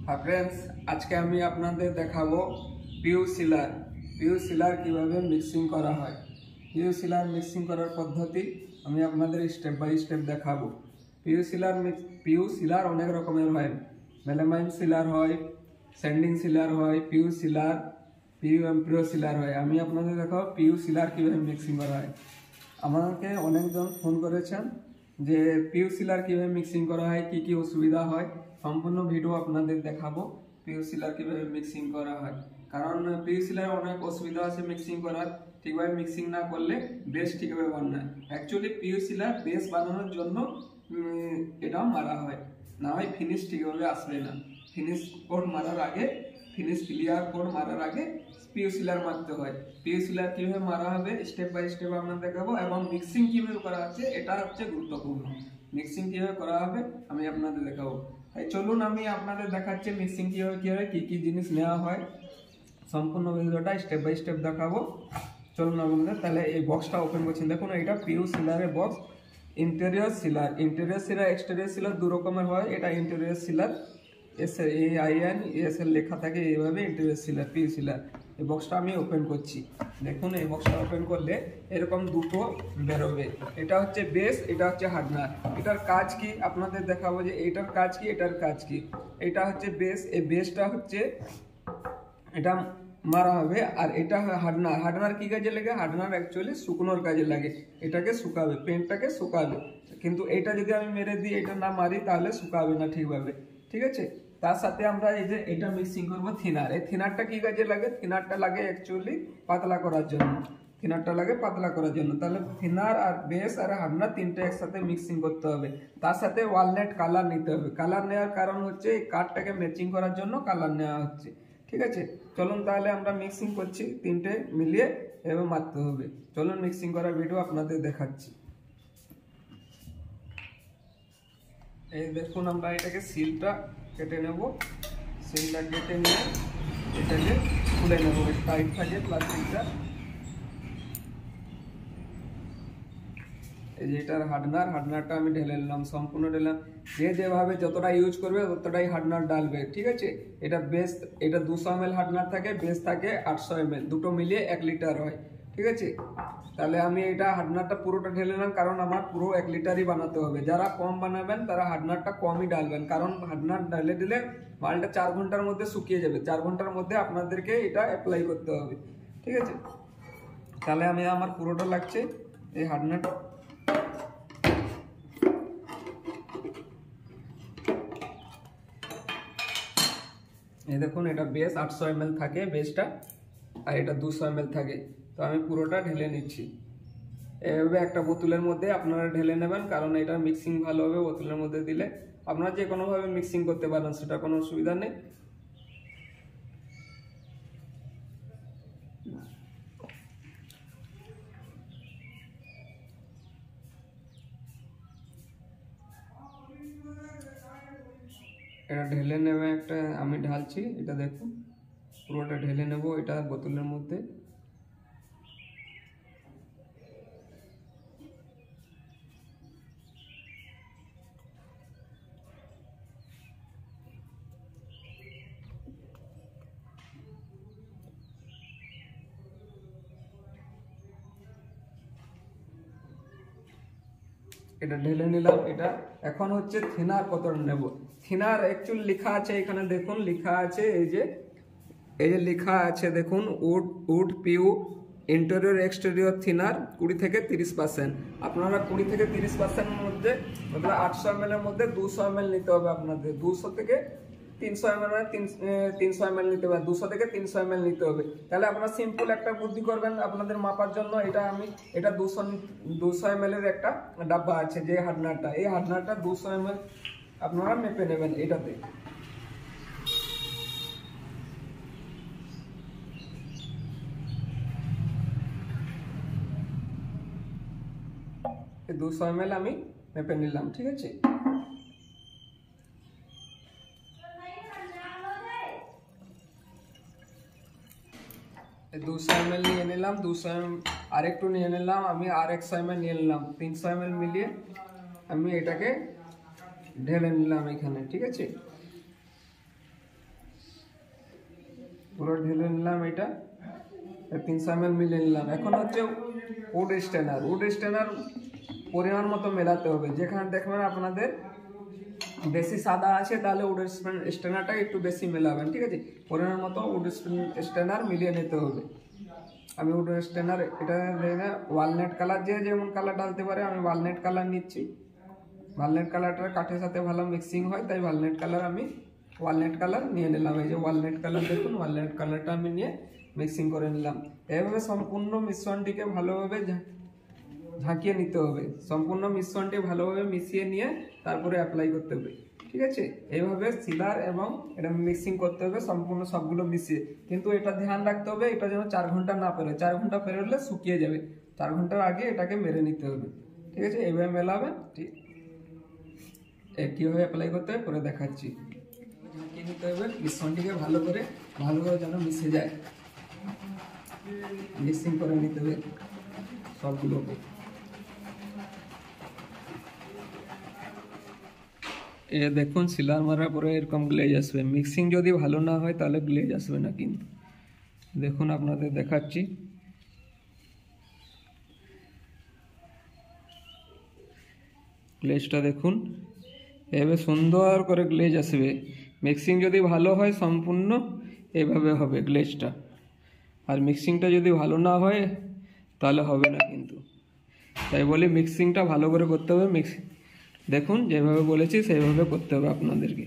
হ্যাঁ ফ্রেন্ডস, আজকে আমি আপনাদের দেখাবো পিউ সিলার কিভাবে মিক্সিং করা হয়। পিউ সিলার মিক্সিং করার পদ্ধতি আমি আপনাদের স্টেপ বাই স্টেপ দেখাবো। পিউ সিলার অনেক রকমের হয়, মেলামাইন সিলার হয়, স্যান্ডিং সিলার হয়, পিউ এমপ্রিও সিলার হয়। আমি আপনাদের দেখাবো পিউ সিলার কিভাবে মিক্সিং করা হয়। আমাকে অনেকজন ফোন করেছেন যে পিউ সিলার কিভাবে মিক্সিং করা হয়, কি কি অসুবিধা হয়, সম্পূর্ণ ভিডিও আপনাদের দেখাবো পিউ সিলার কিভাবে মিক্সিং করা হয়। কারণ পিউ সিলার অনেক অসুবিধা আছে মিক্সিং করার, ঠিকভাবে মিক্সিং না করলে বেস ঠিকভাবে বানায়। অ্যাকচুয়ালি পিউ সিলার বেস বানানোর জন্য এটা মারা হয়, না হয় ফিনিশ ঠিকভাবে আসবে না। ফিনিশ কোড মারার আগে, ফিনিশ ক্লিয়ার কোড মারার আগে পিউ সিলার মারতে হয়। পিউ সিলার কিভাবে মারা হবে স্টেপ বাই স্টেপ আমরা দেখাবো, এবং মিক্সিং কিভাবে করা হচ্ছে এটা হচ্ছে গুরুত্বপূর্ণ। মিক্সিং কিভাবে করা হবে আমি আপনাদের দেখাবো। তাই চলুন আমি আপনাদের দেখাচ্ছি মিক্সিং কিভাবে কি কি জিনিস নেওয়া হয়। সম্পূর্ণ ভিডিওটা স্টেপ বাই স্টেপ দেখাবো। চলুন আপনাদের তাহলে এই বক্সটা ওপেন করছি। দেখুন এটা পিউ সিলারের বক্স। ইন্টেরিয়র সিলার, এক্সটেরিয়র সিলার দু রকমের হয়। এটা ইন্টেরিয়র সিলার, এস এর লেখা থাকে এইভাবে, ইন্টেরিয়র সিলার, পিউ সিলার। এই বক্সটা আমি ওপেন করছি। দেখুন এই বক্সটা ওপেন করলে এরকম দুটো বেরোবে। এটা হচ্ছে বেস, এটা হচ্ছে হার্ডনার। এটার কাজ কি আপনাদের দেখাবো, যে এটার কাজ কি, এটার কাজ কি। এটা হচ্ছে বেস, এই বেসটা হচ্ছে এটা মারা হবে, আর এটা হার্ডনার কি কাজে লাগে? হার্ডনার অ্যাকচুয়ালি শুকনোর কাজে লাগে, এটাকে শুকাবে, পেন্টটাকে শুকাবে। কিন্তু এটা যদি আমি মেরে দিই, এটা না মারি, তাহলে শুকাবে না ঠিকভাবে। ঠিক আছে, তার সাথে আমরা এই যে এটা মিক্সিং করবো থিনার। এই থিনারটা কি কাজে লাগে? থিনারটা লাগে অ্যাকচুয়ালি পাতলা করার জন্য। তাহলে থিনার আর বেস আর হার্ডনার তিনটে একসাথে মিক্সিং করতে হবে। তার সাথে ওয়ালনাট কালার নিতে হবে। কালার নেওয়ার কারণ হচ্ছে এই কাঠটাকে ম্যাচিং করার জন্য কালার নেওয়া হচ্ছে। ঠিক আছে, চলুন তাহলে আমরা মিক্সিং করছি, তিনটে মিলিয়ে এভাবে মারতে হবে। চলুন মিক্সিং করার ভিডিও আপনাদের দেখাচ্ছি। এই দেখুন আমরা এটাকে সিলটা কেটে নেব। সিলটা কেটে নিয়ে এটাকে খুলে নেব, টাইট থাকে প্লাস্টিকটা। এই যে এটার হার্ডনারটা আমি ঢেলে নিলাম, সম্পূর্ণ ঢেলাম। যেভাবে যতটা ইউজ করবে ততটাই হার্ডনার ডালবে। ঠিক আছে, এটা বেস, এটা 200 ml হার্ডনার থাকে, বেস থাকে 800 ml, দুটো মিলিয়ে 1 লিটার হয়। ঠিক আছে, তাহলে আমি এটা হার্ডনারটা পুরোটা ঢেলে নিলাম, কারণ আমার পুরো 1 লিটারই বানাতে হবে। যারা কম বানাবেন তারা হার্ডনারটা কমই ডালবেন, কারণ হার্ডনার ঢেলে দিলে মালটা 4 ঘন্টার মধ্যে শুকিয়ে যাবে। 4 ঘন্টার মধ্যে আপনাদেরকে এটা অ্যাপ্লাই করতে হবে। ঠিক আছে, তাহলে আমার পুরোটা লাগছে এই হার্ডনার। এই দেখুন এটা বেস 800 ml থাকে বেসটা, আর এটা 200 ml থাকে। তো আমি পুরোটা ঢেলে নিচ্ছি। এভাবে একটা বোতলের মধ্যে আপনারা ঢেলে নেবেন, কারণ এটা মিক্সিং ভালো হবে বোতলের মধ্যে দিলে। আপনারা যে কোনোভাবে মিক্সিং করতে পারেন, সেটা কোনো অসুবিধা নেই। এটা ঢেলে নেবে, একটা আমি ঢালছি, এটা দেখুন পুরোটা ঢেলে নেব এটা বোতলের মধ্যে। এটা ঢেলে নিলাম। এটা এখন হচ্ছে থিনার কতটা নেব। থিনার অ্যাকচুয়ালি লেখা আছে এখানে, দেখুন লেখা আছে, এই যে লেখা আছে দেখুন, wood PU interior exterior thinner 20 থেকে 30%। আপনারা 20 থেকে 30% মধ্যে, মতলব 800 ml এর মধ্যে 200 ml নিতে হবে আপনাদের। 200 থেকে 300 ml, 300 ml নিতে হবে, 200 থেকে 300 ml নিতে হবে। তাহলে আপনারা সিম্পল একটা বুদ্ধি করবেন আপনাদের মাপার জন্য। এটা 200 ml এর একটা ডাব্বা আছে, যে হার্ডনারটা, এই হার্ডনারটা 200 ml আপনারা মেপে নেবেন এটাতে। এই 200 ml আমি মেপে নিলাম। ঠিক আছে, 200 ml নিয়ে নিলাম, 200 ml আরেকটু নিয়ে নিলাম, আমি আর 100 ml নিয়ে নিলাম। 300 ml মিলিয়ে আমি এটাকে ঢেলে নিলাম এখানে। ঠিক আছে, পুরো ঢেলে নিলাম, এটা 300 ml মিলিয়ে নিলাম। এখন হচ্ছে উড স্ট্রেনার। উড স্ট্রেনার পরিমাণ মতো মেলাতে হবে। যেখানে দেখবেন আপনাদের বেশি সাদা আছে তাহলে উড স্ট্রেনারটা একটু বেশি মেলাবেন, ঠিক আছে। পরিমাণ মতো উড স্ট্রেনার মিলিয়ে নিতে হবে। আমি উড স্ট্রেনার এটা ওয়ালনাট কালার, যে যেমন কালার ডালতে পারে, আমি ওয়ালনাট কালার নিচ্ছি। ওয়ালনাট কালারটা কাঠের সাথে ভালো মিক্সিং হয়, তাই ওয়ালনাট কালার আমি ওয়ালনাট কালার নিয়ে নিলাম। এই যে ওয়ালনাট কালার দেখুন, ওয়ালনাট কালারটা আমি নিয়ে মিক্সিং করে নিলাম। এইভাবে সম্পূর্ণ মিশ্রণটিকে ভালোভাবে ঝাঁকিয়ে নিতে হবে। সম্পূর্ণ মিশ্রণটি ভালোভাবে মিশিয়ে নিয়ে তারপরে অ্যাপ্লাই করতে হবে, ঠিক আছে। এইভাবে সিলার এবং এটা মিক্সিং করতে হবে সম্পূর্ণ সবগুলো মিশিয়ে। কিন্তু এটা ধ্যান রাখতে হবে এটা যেন 4 ঘন্টা না পেরোয়। 4 ঘন্টা পেরোলে শুকিয়ে যাবে। 4 ঘন্টার আগে এটাকে মেরে নিতে হবে, ঠিক আছে। এইভাবে মেলাবেন, ঠিক। কীভাবে অ্যাপ্লাই করতে হবে পরে দেখাচ্ছি। ঝাঁকিয়ে নিতে হবে মিশ্রণটিকে ভালোভাবে যেন মিশে যায়। মিক্সিং করে নিতে হবে সবগুলোকে। এ দেখুন সিলার মারার পরে এরকম গ্লেজ আসবে। মিক্সিং যদি ভালো না হয় তাহলে গ্লেজ আসবে না। কিন্তু দেখুন আপনাদের দেখাচ্ছি, গ্লেজটা দেখুন, এভাবে সুন্দর করে গ্লেজ আসবে। মিক্সিং যদি ভালো হয় সম্পূর্ণ এভাবে হবে গ্লেজটা। আর মিক্সিংটা যদি ভালো না হয় তাহলে হবে না কিন্তু। তাই বলি মিক্সিংটা ভালো করে করতে হবে। দেখুন যেভাবে বলেছি সেইভাবে করতে হবে আপনাদেরকে।